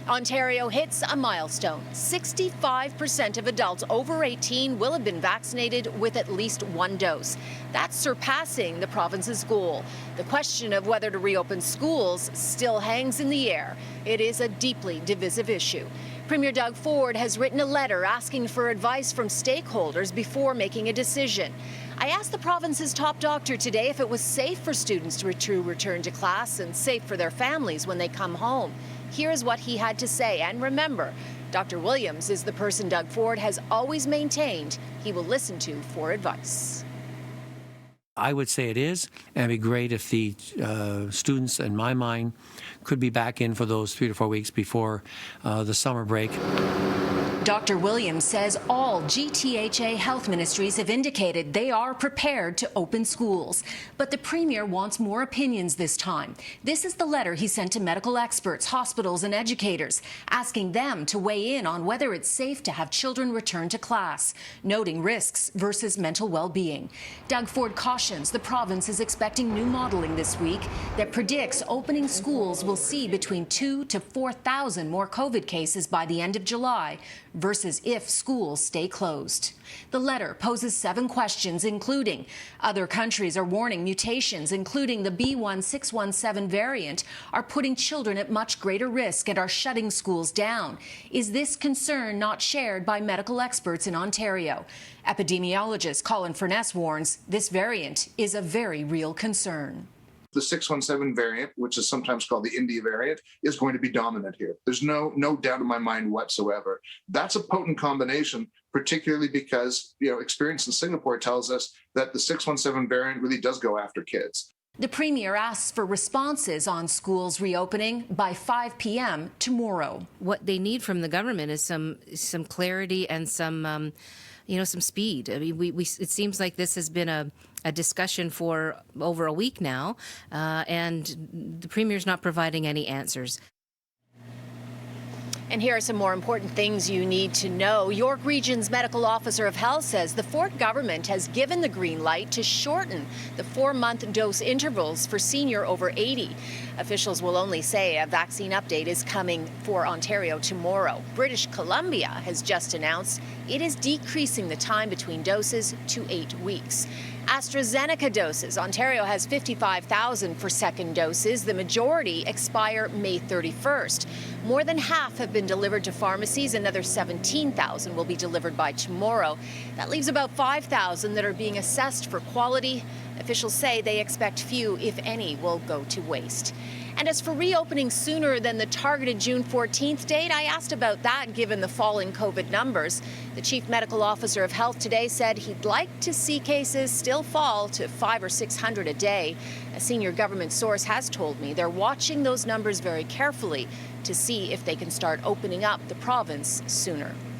Ontario hits a milestone. 65% of adults over 18 will have been vaccinated with at least one dose. That's surpassing the province's goal. The question of whether to reopen schools still hangs in the air. It is a deeply divisive issue. Premier Doug Ford has written a letter asking for advice from stakeholders before making a decision. I asked the province's top doctor today if it was safe for students to return to class and safe for their families when they come home. Here's what he had to say. And remember, Dr. Williams is the person Doug Ford has always maintained he will listen to for advice. I would say it is, and it'd be great if the students, in my mind, could be back in for those 3 to 4 weeks before the summer break. Dr. Williams says all GTHA health ministries have indicated they are prepared to open schools. But the Premier wants more opinions this time. This is the letter he sent to medical experts, hospitals and educators, asking them to weigh in on whether it's safe to have children return to class, noting risks versus mental well-being. Doug Ford cautions the province is expecting new modelling this week that predicts opening schools will see between 2,000 to 4,000 more COVID cases by the end of July versus if schools stay closed. The letter poses 7 questions, including other countries are warning mutations, including the B.1.617 variant, are putting children at much greater risk and are shutting schools down. Is this concern not shared by medical experts in Ontario? Epidemiologist Colin Furness warns this variant is a very real concern. The 617 variant, which is sometimes called the India variant, is going to be dominant here. There's no doubt in my mind whatsoever. That's a potent combination, particularly because experience in Singapore tells us that the 617 variant really does go after kids. The Premier asks for responses on schools reopening by 5 p.m. tomorrow. What they need from the government is some clarity and some speed. I mean, it seems like this has been a discussion for over a week now, and the Premier's not providing any answers. And here are some more important things you need to know. York Region's Medical Officer of Health says the Ford government has given the green light to shorten the 4-month dose intervals for senior over 80. Officials will only say a vaccine update is coming for Ontario tomorrow. British Columbia has just announced it is decreasing the time between doses to 8 weeks. AstraZeneca doses. Ontario has 55,000 for second doses. The majority expire May 31st. More than half have been delivered to pharmacies. Another 17,000 will be delivered by tomorrow. That leaves about 5,000 that are being assessed for quality. Officials say they expect few, if any, will go to waste. And as for reopening sooner than the targeted June 14th date, I asked about that given the fall in COVID numbers. The Chief Medical Officer of Health today said he'd like to see cases still fall to 500 or 600 a day. A senior government source has told me they're watching those numbers very carefully to see if they can start opening up the province sooner.